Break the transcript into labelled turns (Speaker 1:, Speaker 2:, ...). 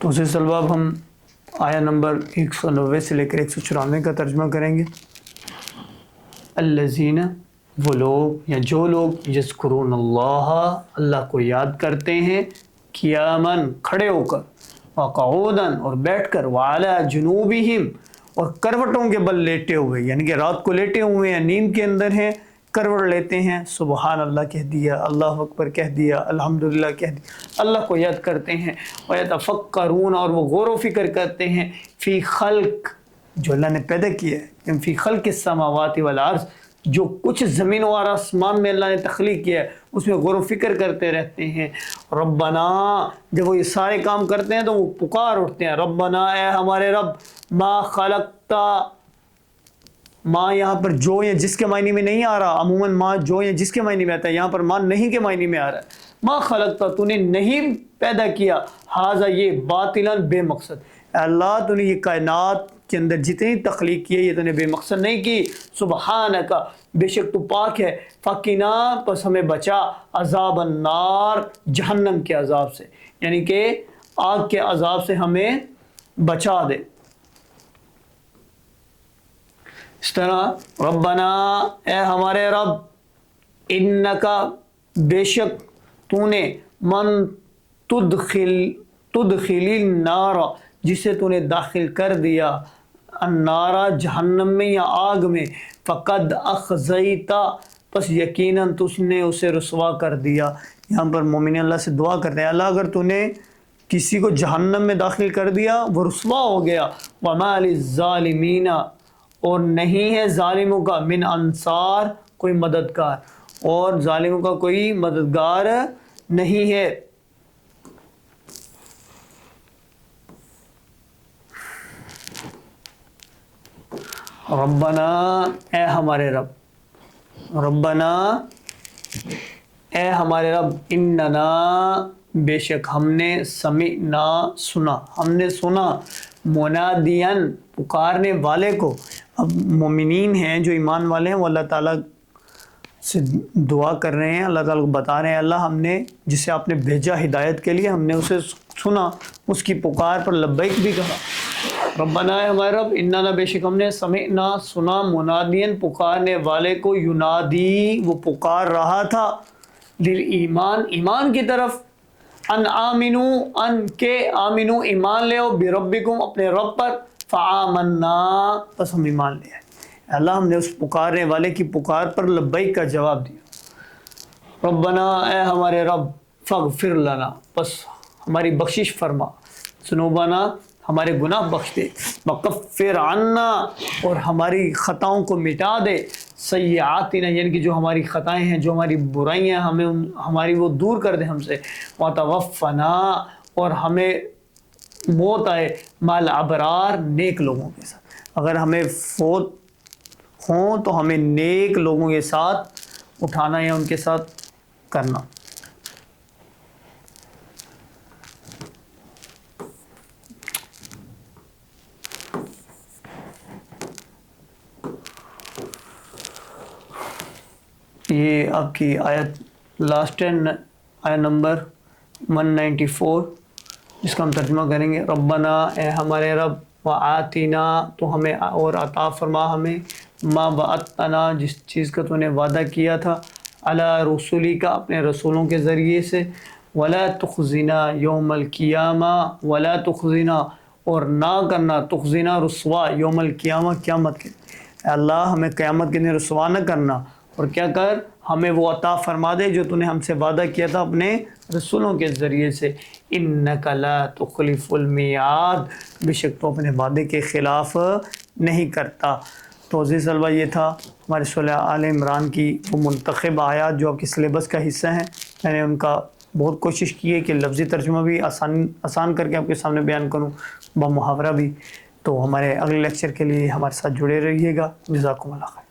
Speaker 1: تو اسی طلبہ اب ہم آیا نمبر 190 سے لے کر 194 کا ترجمہ کریں گے۔ الذین، وہ لوگ یا جو لوگ، یذکرون اللہ، اللہ کو یاد کرتے ہیں، قیاماً، کھڑے ہو کر، وقعوداً، اور بیٹھ کر، وعلی جنوبہم، اور کروٹوں کے بل لیٹے ہوئے، یعنی کہ رات کو لیٹے ہوئے ہیں، نیند کے اندر ہیں، کروٹ لیتے ہیں، سبحان اللہ کہہ دیا، اللہ اکبر کہہ دیا، الحمدللہ کہہ دیا، اللہ کو یاد کرتے ہیں، وَيَتَفَكَّرُونَ، اور وہ غور و فکر کرتے ہیں، فی خلق، جو اللہ نے پیدا کیا ہے، فی خلق السماوات والارض، جو کچھ زمین اور آسمان میں اللہ نے تخلیق کیا ہے اس میں غور و فکر کرتے رہتے ہیں۔ ربنا، جب وہ یہ سارے کام کرتے ہیں تو وہ پکار اٹھتے ہیں، ربنا، اے ہمارے رب، ما خلقتا، ماں یہاں پر جو یا جس کے معنی میں نہیں آ رہا، عموماً ماں جو یا جس کے معنی میں آتا ہے، یہاں پر ماں نہیں کے معنی میں آ رہا ہے۔ ما خلقتا، تو نے نہیں پیدا کیا، ہاذا، یہ، باطلاً، بے مقصد، اے اللہ تو نے یہ کائنات کے اندر جتنی تخلیق کی ہے یہ تو نے بے مقصد نہیں کی، سبحانک، بے شک تو پاک ہے، فقنا، پس ہمیں بچا، عذاب النار، جہنم کے عذاب سے، یعنی کہ آگ کے عذاب سے ہمیں بچا دے۔ اس طرح ربنا، اے ہمارے رب، انکا، بے شک تو نے، من تدخل النار، جسے تو نے داخل کر دیا، النارا، جہنم میں یا آگ میں، فقد اخزیتا، پس یقیناً تس نے اسے رسوا کر دیا۔ یہاں پر مومن اللہ سے دعا کرتے ہیں، اللہ اگر تو نے کسی کو جہنم میں داخل کر دیا وہ رسوا ہو گیا، وما للظالمین، اور نہیں ہے ظالموں کا، من انصار، کوئی مددگار، اور ظالموں کا کوئی مددگار نہیں ہے۔ ربنا، اے ہمارے رب، ربنا، اے ہمارے رب، اننا، بے شک ہم نے، سمعنا، سنا، ہم نے سنا، منادین، پکارنے والے کو۔ اب مومنین ہیں جو ایمان والے ہیں وہ اللہ تعالیٰ سے دعا کر رہے ہیں، اللہ تعالیٰ کو بتا رہے ہیں، اللہ ہم نے جسے آپ نے بھیجا ہدایت کے لیے، ہم نے اسے سنا، اس کی پکار پر لبیک بھی کہا۔ ربنا، اے ہمارے رب، اننا، بے شک ہم نے، سمعنا، سنا، منادین، پکارنے والے کو، ینادی، وہ پکار رہا تھا، للایمان، ایمان کی طرف، ان آمنو، ان کے، آمنو، ایمان لے آؤ، بربکم، اپنے رب پر، فآمنا، بس ہم ایمان لے آئے۔ اللہ ہم نے اس پکارنے والے کی پکار پر لبیک کا جواب دیا۔ ربنا، اے ہمارے رب، فاغفر لنا، بس ہماری بخشش فرما، ذنوبنا، ہمارے گناہ بخش دے، وکفر عنا، اور ہماری خطاؤں کو مٹا دے، سیئاتنا، یعنی کہ جو ہماری خطائیں ہیں، جو ہماری برائیاں ہمیں ہماری وہ دور کر دے ہم سے، وتوفنا، اور ہمیں موت آئے، مال ابرار، نیک لوگوں کے ساتھ، اگر ہمیں فوت ہوں تو ہمیں نیک لوگوں کے ساتھ اٹھانا یا ان کے ساتھ کرنا۔ یہ آپ کی آیت لاسٹ ہے، آیت نمبر 194، جس کا ہم ترجمہ کریں گے۔ ربنا، اے ہمارے رب، وآتنا، تو ہمیں اور عطا فرما ہمیں، ما وعدتنا، جس چیز کا تو نے وعدہ کیا تھا، علی رسولی کا، اپنے رسولوں کے ذریعے سے، ولا تخزنا یوم القیامہ، ولا تخزنا، اور نہ کرنا، تخزنا، رسوا، یوم القیامہ، قیامت کے دن، اے اللہ ہمیں قیامت کے دن رسوا نہ کرنا، اور کیا کر، ہمیں وہ عطا فرما دے جو تو نے ہم سے وعدہ کیا تھا اپنے رسولوں کے ذریعے سے، انک لا تخلف المیعاد، بے شک تو اپنے وعدے کے خلاف نہیں کرتا۔ تو عزیز طلبہ، یہ تھا ہمارے سورہ آل عمران کی وہ منتخب آیات جو آپ کے سلیبس کا حصہ ہیں۔ میں نے ان کا بہت کوشش کی ہے کہ لفظی ترجمہ بھی آسان کر کے آپ کے سامنے بیان کروں، بمحاورہ بھی۔ تو ہمارے اگلے لیکچر کے لیے ہمارے ساتھ جڑے رہیے گا۔ جزاکم اللہ خیر۔